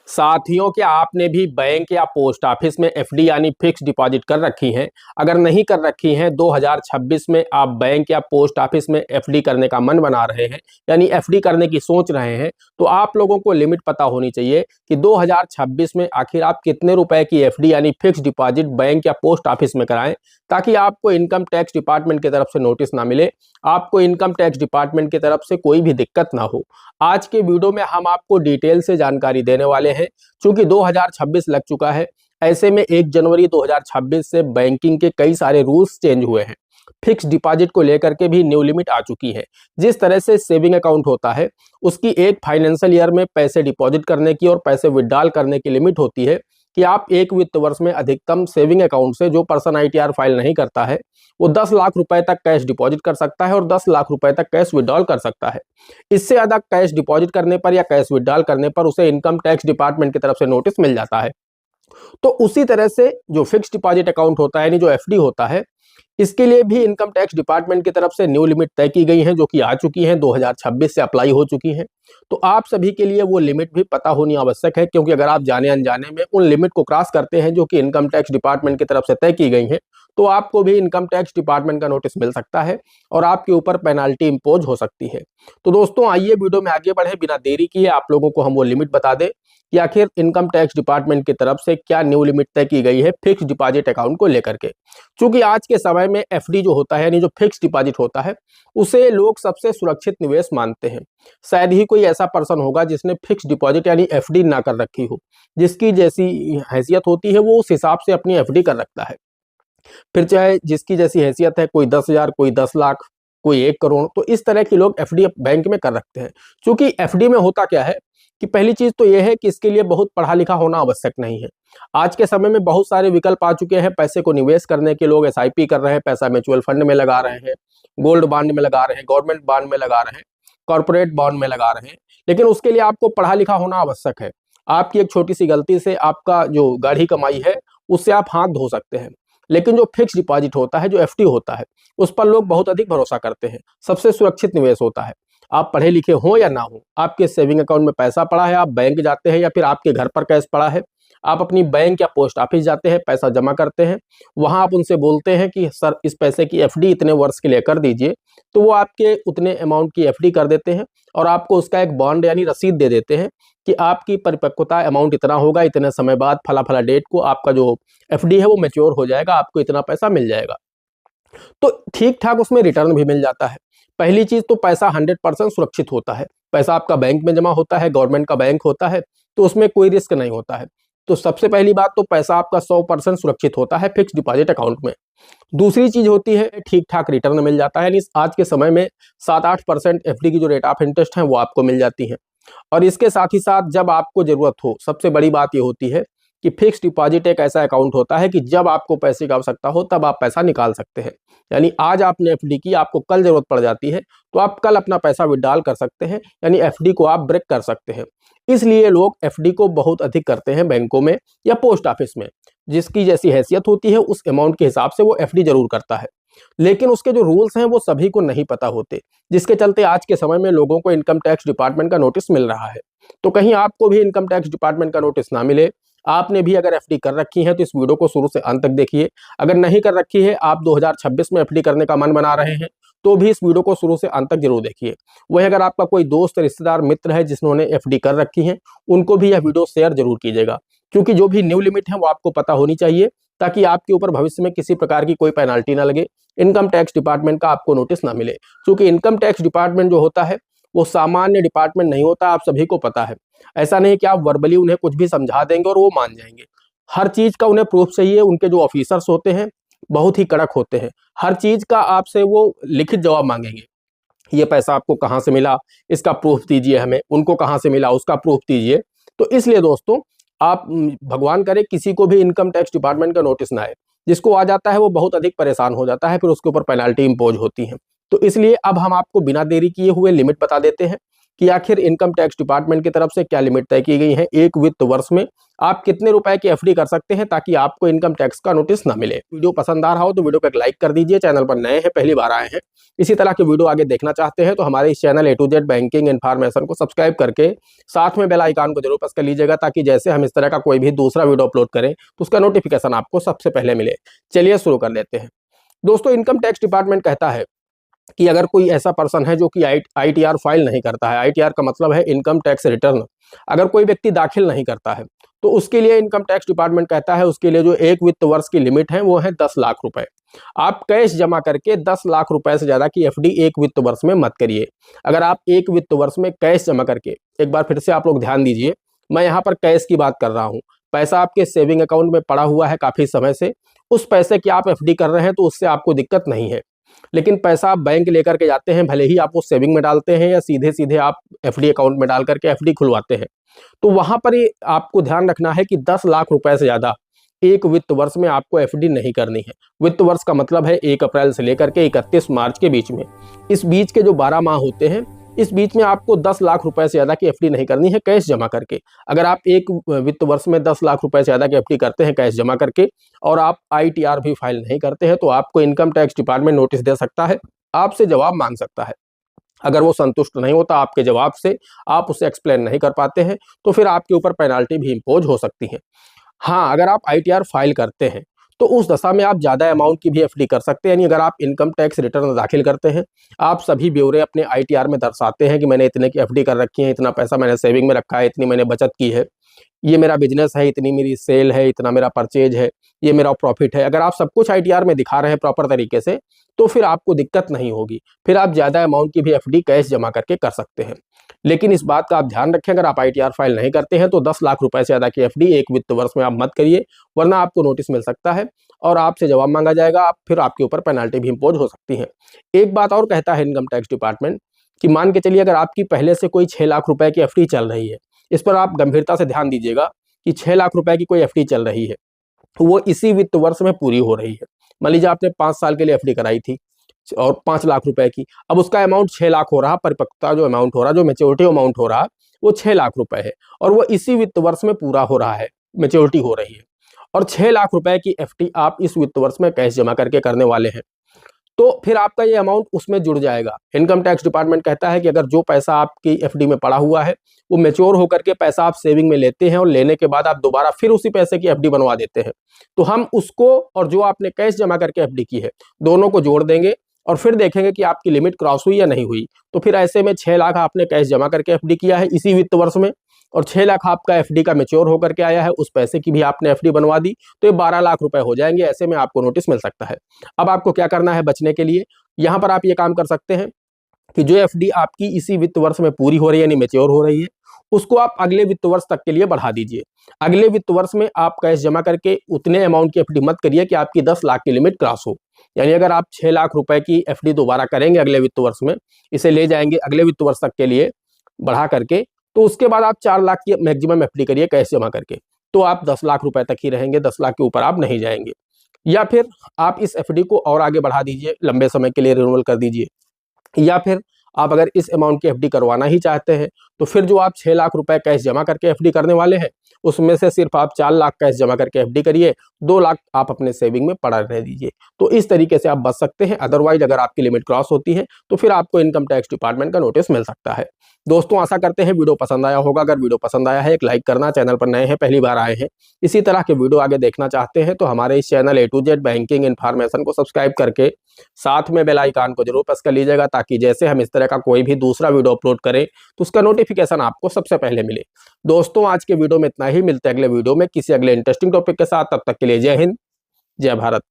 साथियों, क्या आपने भी बैंक या पोस्ट ऑफिस में एफडी यानी फिक्स डिपॉजिट कर रखी हैं? अगर नहीं कर रखी हैं, 2026 में आप बैंक या पोस्ट ऑफिस में एफडी करने का मन बना रहे हैं यानी एफडी करने की सोच रहे हैं, तो आप लोगों को लिमिट पता होनी चाहिए कि 2026 में आखिर आप कितने रुपए की एफडी यानी फिक्स डिपॉजिट बैंक या पोस्ट ऑफिस में कराएं, ताकि आपको इनकम टैक्स डिपार्टमेंट की तरफ से नोटिस ना मिले, आपको इनकम टैक्स डिपार्टमेंट की तरफ से कोई भी दिक्कत ना हो। आज के वीडियो में हम आपको डिटेल से जानकारी देने वाले हैं। चूंकि 2026 लग चुका है, ऐसे में 1 जनवरी 2026 से बैंकिंग के कई सारे रूल्स चेंज हुए हैं। फिक्स डिपॉजिट को लेकर के भी न्यू लिमिट आ चुकी है। जिस तरह से सेविंग अकाउंट होता है, उसकी एक फाइनेंशियल ईयर में पैसे डिपॉजिट करने की और पैसे विड्रॉल करने की लिमिट होती है कि आप एक वित्त वर्ष में अधिकतम सेविंग अकाउंट से, जो पर्सन आईटीआर फाइल नहीं करता है, वो 10 लाख रुपए तक कैश डिपॉजिट कर सकता है और 10 लाख रुपए तक कैश विड्रॉल कर सकता है। इससे ज्यादा कैश डिपॉजिट करने पर या कैश विड्रॉल करने पर उसे इनकम टैक्स डिपार्टमेंट की तरफ से नोटिस मिल जाता है। तो उसी तरह से जो फिक्स डिपॉजिट अकाउंट होता है यानी जो एफडी होता है, इसके लिए भी इनकम टैक्स डिपार्टमेंट की तरफ से न्यू लिमिट तय की गई है, जो कि आ चुकी है, 2026 से अप्लाई हो चुकी है। तो आप सभी के लिए वो लिमिट भी पता होनी आवश्यक है, क्योंकि अगर आप जाने अनजाने में उन लिमिट को क्रॉस करते हैं जो कि इनकम टैक्स डिपार्टमेंट की तरफ से तय की गई है, तो आपको भी इनकम टैक्स डिपार्टमेंट का नोटिस मिल सकता है और आपके ऊपर पेनाल्टी इंपोज हो सकती है। तो दोस्तों, आइए वीडियो में आगे बढ़े, बिना देरी किए आप लोगों को हम वो लिमिट बता दें कि आखिर इनकम टैक्स डिपार्टमेंट की तरफ से क्या न्यू लिमिट तय की गई है फिक्स डिपॉजिट अकाउंट को लेकर के। क्योंकि आज के समय में एफडी जो होता है यानी जो फिक्स डिपॉजिट होता है, उसे लोग सबसे सुरक्षित निवेश मानते हैं। शायद ही कोई ऐसा पर्सन होगा जिसने फिक्स डिपॉजिट यानी एफडी ना कर रखी हो। जिसकी जैसी हैसियत होती है, वो उस हिसाब से अपनी एफडी कर रखता है। फिर चाहे जिसकी जैसी हैसियत है, कोई 10,000, कोई 10 लाख, कोई 1 करोड़, तो इस तरह के लोग एफडी बैंक में कर रखते हैं। क्योंकि एफडी में होता क्या है कि पहली चीज तो यह है कि इसके लिए बहुत पढ़ा लिखा होना आवश्यक नहीं है। आज के समय में बहुत सारे विकल्प आ चुके हैं पैसे को निवेश करने के। लोग एसआईपी कर रहे हैं, पैसा म्यूचुअल फंड में लगा रहे हैं, गोल्ड बॉन्ड में लगा रहे हैं, गवर्नमेंट बॉन्ड में लगा रहे हैं, कॉर्पोरेट बॉन्ड में लगा रहे हैं। लेकिन उसके लिए आपको पढ़ा लिखा होना आवश्यक है। आपकी एक छोटी सी गलती से आपका जो गाढ़ी कमाई है, उससे आप हाथ धो सकते हैं। लेकिन जो फिक्स डिपॉजिट होता है, जो एफडी होता है, उस पर लोग बहुत अधिक भरोसा करते हैं। सबसे सुरक्षित निवेश होता है। आप पढ़े लिखे हो या ना हो, आपके सेविंग अकाउंट में पैसा पड़ा है, आप बैंक जाते हैं या फिर आपके घर पर कैश पड़ा है, आप अपनी बैंक या पोस्ट ऑफिस जाते हैं, पैसा जमा करते हैं, वहां आप उनसे बोलते हैं कि सर इस पैसे की एफडी इतने वर्ष के लिए कर दीजिए, तो वो आपके उतने अमाउंट की एफडी कर देते हैं और आपको उसका एक बॉन्ड यानी रसीद दे देते हैं कि आपकी परिपक्वता अमाउंट इतना होगा, इतने समय बाद फला फला डेट को आपका जो एफडी है वो मैच्योर हो जाएगा, आपको इतना पैसा मिल जाएगा। तो ठीक ठाक उसमें रिटर्न भी मिल जाता है। पहली चीज तो पैसा 100% सुरक्षित होता है। पैसा आपका बैंक में जमा होता है, गवर्नमेंट का बैंक होता है, तो उसमें कोई रिस्क नहीं होता है। तो सबसे पहली बात तो पैसा आपका 100% सुरक्षित होता है फिक्स डिपॉजिट अकाउंट में। दूसरी चीज होती है ठीक ठाक रिटर्न मिल जाता है, यानी आज के समय में 7-8% एफडी की जो रेट ऑफ इंटरेस्ट है वो आपको मिल जाती है। और इसके साथ ही साथ जब आपको जरूरत हो, सबसे बड़ी बात ये होती है कि फिक्स डिपॉजिट एक ऐसा अकाउंट होता है कि जब आपको पैसे की आवश्यकता हो तब आप पैसा निकाल सकते हैं। यानी आज आपने एफडी की, आपको कल जरूरत पड़ जाती है, तो आप कल अपना पैसा विड्रॉल कर सकते हैं, यानी एफडी को आप ब्रेक कर सकते हैं। इसलिए लोग एफडी को बहुत अधिक करते हैं बैंकों में या पोस्ट ऑफिस में। जिसकी जैसी हैसियत होती है, उस अमाउंट के हिसाब से वो एफडी जरूर करता है। लेकिन उसके जो रूल्स हैं वो सभी को नहीं पता होते, जिसके चलते आज के समय में लोगों को इनकम टैक्स डिपार्टमेंट का नोटिस मिल रहा है। तो कहीं आपको भी इनकम टैक्स डिपार्टमेंट का नोटिस ना मिले, आपने भी अगर एफडी कर रखी है तो इस वीडियो को शुरू से अंत तक देखिए। अगर नहीं कर रखी है, आप 2026 में एफडी करने का मन बना रहे हैं, तो भी इस वीडियो को शुरू से अंत तक जरूर देखिए। वही अगर आपका कोई दोस्त, रिश्तेदार, मित्र है जिन्होंने एफडी कर रखी है, उनको भी यह वीडियो शेयर जरूर कीजिएगा। क्योंकि जो भी न्यू लिमिट है वो आपको पता होनी चाहिए, ताकि आपके ऊपर भविष्य में किसी प्रकार की कोई पेनाल्टी ना लगे, इनकम टैक्स डिपार्टमेंट का आपको नोटिस ना मिले। क्योंकि इनकम टैक्स डिपार्टमेंट जो होता है वो सामान्य डिपार्टमेंट नहीं होता, आप सभी को पता है। ऐसा नहीं कि आप वर्बली उन्हें कुछ भी समझा देंगे और वो मान जाएंगे। हर चीज का उन्हें प्रूफ चाहिए। उनके जो ऑफिसर्स होते हैं बहुत ही कड़क होते हैं। हर चीज का आपसे वो लिखित जवाब मांगेंगे। ये पैसा आपको कहाँ से मिला, इसका प्रूफ दीजिए हमें, उनको कहाँ से मिला उसका प्रूफ दीजिए। तो इसलिए दोस्तों, आप भगवान करे किसी को भी इनकम टैक्स डिपार्टमेंट का नोटिस ना आए। जिसको आ जाता है वो बहुत अधिक परेशान हो जाता है, फिर उसके ऊपर पेनाल्टी इंपोज होती है। तो इसलिए अब हम आपको बिना देरी किए हुए लिमिट बता देते हैं कि आखिर इनकम टैक्स डिपार्टमेंट की तरफ से क्या लिमिट तय की गई है, एक वित्त वर्ष में आप कितने रुपए की एफडी कर सकते हैं ताकि आपको इनकम टैक्स का नोटिस ना मिले। वीडियो पसंद आ रहा हो तो वीडियो को एक लाइक कर दीजिए, चैनल पर नए हैं पहली बार आए हैं, इसी तरह के वीडियो आगे देखना चाहते हैं तो हमारे इस channel A to Z banking information को सब्सक्राइब करके साथ में बेल आइकन को जरूर प्रेस कर लीजिएगा ताकि जैसे हम इस तरह का कोई भी दूसरा वीडियो अपलोड करें तो उसका नोटिफिकेशन आपको सबसे पहले मिले। चलिए शुरू कर लेते हैं। दोस्तों, इनकम टैक्स डिपार्टमेंट कहता है कि अगर कोई ऐसा पर्सन है जो कि ITR फाइल नहीं करता है, ITR का मतलब है इनकम टैक्स रिटर्न, अगर कोई व्यक्ति दाखिल नहीं करता है तो उसके लिए इनकम टैक्स डिपार्टमेंट कहता है उसके लिए जो एक वित्त वर्ष की लिमिट है वो है 10 लाख रुपए। आप कैश जमा करके 10 लाख रुपए से ज्यादा की एफडी एक वित्त वर्ष में मत करिए। अगर आप एक वित्त वर्ष में कैश जमा करके, एक बार फिर से आप लोग ध्यान दीजिए, मैं यहाँ पर कैश की बात कर रहा हूँ, पैसा आपके सेविंग अकाउंट में पड़ा हुआ है काफी समय से, उस पैसे की आप एफडी कर रहे हैं तो उससे आपको दिक्कत नहीं है। लेकिन पैसा आप बैंक लेकर के जाते हैं, भले ही आप वो सेविंग में डालते हैं या सीधे सीधे आप एफडी अकाउंट में डाल करके एफडी खुलवाते हैं, तो वहां पर ही आपको ध्यान रखना है कि 10 लाख रुपए से ज्यादा एक वित्त वर्ष में आपको एफडी नहीं करनी है। वित्त वर्ष का मतलब है 1 अप्रैल से लेकर के 31 मार्च के बीच में। इस बीच के जो 12 माह होते हैं, इस बीच में आपको 10 लाख रुपए से ज्यादा की एफडी नहीं करनी है कैश जमा करके। अगर आप एक वित्त वर्ष में 10 लाख रुपए से ज्यादा की एफडी करते हैं कैश जमा करके और आप ITR भी फाइल नहीं करते हैं तो आपको इनकम टैक्स डिपार्टमेंट नोटिस दे सकता है, आपसे जवाब मांग सकता है। अगर वो संतुष्ट नहीं होता आपके जवाब से, आप उसे एक्सप्लेन नहीं कर पाते हैं तो फिर आपके ऊपर पेनाल्टी भी इम्पोज हो सकती है। हाँ, अगर आप ITR फाइल करते हैं तो उस दशा में आप ज़्यादा अमाउंट की भी एफडी कर सकते हैं। यानी अगर आप इनकम टैक्स रिटर्न दाखिल करते हैं, आप सभी ब्यौरे अपने ITR में दर्शाते हैं कि मैंने इतने की एफडी कर रखी है, इतना पैसा मैंने सेविंग में रखा है, इतनी मैंने बचत की है, ये मेरा बिजनेस है, इतनी मेरी सेल है, इतना मेरा परचेज है, ये मेरा प्रॉफिट है। अगर आप सब कुछ ITR में दिखा रहे हैं प्रॉपर तरीके से तो फिर आपको दिक्कत नहीं होगी, फिर आप ज़्यादा अमाउंट की भी एफडी कैश जमा करके कर सकते हैं। लेकिन इस बात का आप ध्यान रखें, अगर आप ITR फाइल नहीं करते हैं तो 10 लाख रुपए से ज़्यादा की एफडी एक वित्त वर्ष में आप मत करिए, वरना आपको नोटिस मिल सकता है और आपसे जवाब मांगा जाएगा, आप फिर आपके ऊपर पेनाल्टी भी इम्पोज हो सकती है। एक बात और कहता है इनकम टैक्स डिपार्टमेंट कि मान के चलिए अगर आपकी पहले से कोई 6 लाख रुपए की एफडी चल रही है, इस पर आप गंभीरता से ध्यान दीजिएगा कि 6 लाख रुपए की कोई एफडी चल रही है, वो इसी वित्त वर्ष में पूरी हो रही है। मान लीजिए आपने 5 साल के लिए एफडी कराई थी और 5 लाख रुपए की, अब उसका अमाउंट 6 लाख हो रहा, परिपक्वता जो अमाउंट हो रहा, जो मेच्योरिटी अमाउंट हो रहा वो 6 लाख रुपए है और वो इसी वित्त वर्ष में पूरा हो रहा है, मेच्योरिटी हो रही है और 6 लाख रुपए की एफडी आप इस वित्त वर्ष में कैश जमा करके करने वाले हैं, तो फिर आपका ये अमाउंट उसमें जुड़ जाएगा। इनकम टैक्स डिपार्टमेंट कहता है कि अगर जो पैसा आपकी एफडी में पड़ा हुआ है वो मैच्योर होकर के पैसा आप सेविंग में लेते हैं और लेने के बाद आप दोबारा फिर उसी पैसे की एफडी बनवा देते हैं, तो हम उसको और जो आपने कैश जमा करके एफडी की है दोनों को जोड़ देंगे और फिर देखेंगे कि आपकी लिमिट क्रॉस हुई या नहीं हुई। तो फिर ऐसे में 6 लाख आपने कैश जमा करके एफडी किया है इसी वित्त वर्ष में और 6 लाख आपका एफडी का मैच्योर होकर के आया है, उस पैसे की भी आपने एफडी बनवा दी, तो ये 12 लाख रुपए हो जाएंगे। ऐसे में आपको नोटिस मिल सकता है। अब आपको क्या करना है बचने के लिए, यहाँ पर आप ये काम कर सकते हैं कि जो एफडी आपकी इसी वित्त वर्ष में पूरी हो रही है यानी मैच्योर हो रही है, उसको आप अगले वित्त वर्ष तक के लिए बढ़ा दीजिए। अगले वित्त वर्ष में आप कैश जमा करके उतने अमाउंट की एफडी मत करिए कि आपकी 10 लाख की लिमिट क्रॉस हो। यानी अगर आप 6 लाख रुपए की एफडी दोबारा करेंगे अगले वित्त वर्ष में, इसे ले जाएंगे अगले वित्त वर्ष तक के लिए बढ़ा करके, तो उसके बाद आप 4 लाख की मैक्सिमम एफडी करिए कैश जमा करके, तो आप 10 लाख रुपए तक ही रहेंगे, 10 लाख के ऊपर आप नहीं जाएंगे। या फिर आप इस एफडी को और आगे बढ़ा दीजिए, लंबे समय के लिए रिन्यूअल कर दीजिए, या फिर आप अगर इस अमाउंट की एफडी करवाना ही चाहते हैं तो फिर जो आप 6 लाख रुपए कैश जमा करके एफडी करने वाले हैं उसमें से सिर्फ आप 4 लाख कैश जमा करके एफडी करिए, 2 लाख आप अपने सेविंग में पड़ा रह दीजिए। तो इस तरीके से आप बच सकते हैं। अदरवाइज अगर आपकी लिमिट क्रॉस होती है तो फिर आपको इनकम टैक्स डिपार्टमेंट का नोटिस मिल सकता है। दोस्तों, आशा करते हैं वीडियो पसंद आया होगा। अगर वीडियो पसंद आया है एक लाइक करना, चैनल पर नए हैं पहली बार आए हैं, इसी तरह के वीडियो आगे देखना चाहते हैं तो हमारे इस channel A to Z banking information को सब्सक्राइब करके साथ में बेल आइकन को जरूर प्रेस कर लीजिएगा ताकि जैसे हम इस तरह का कोई भी दूसरा वीडियो अपलोड करें तो उसका नोटिफिकेशन आपको सबसे पहले मिले। दोस्तों, आज के वीडियो में इतना ही, मिलते हैं अगले वीडियो में किसी अगले इंटरेस्टिंग टॉपिक के साथ। तब तक के लिए जय हिंद, जय भारत।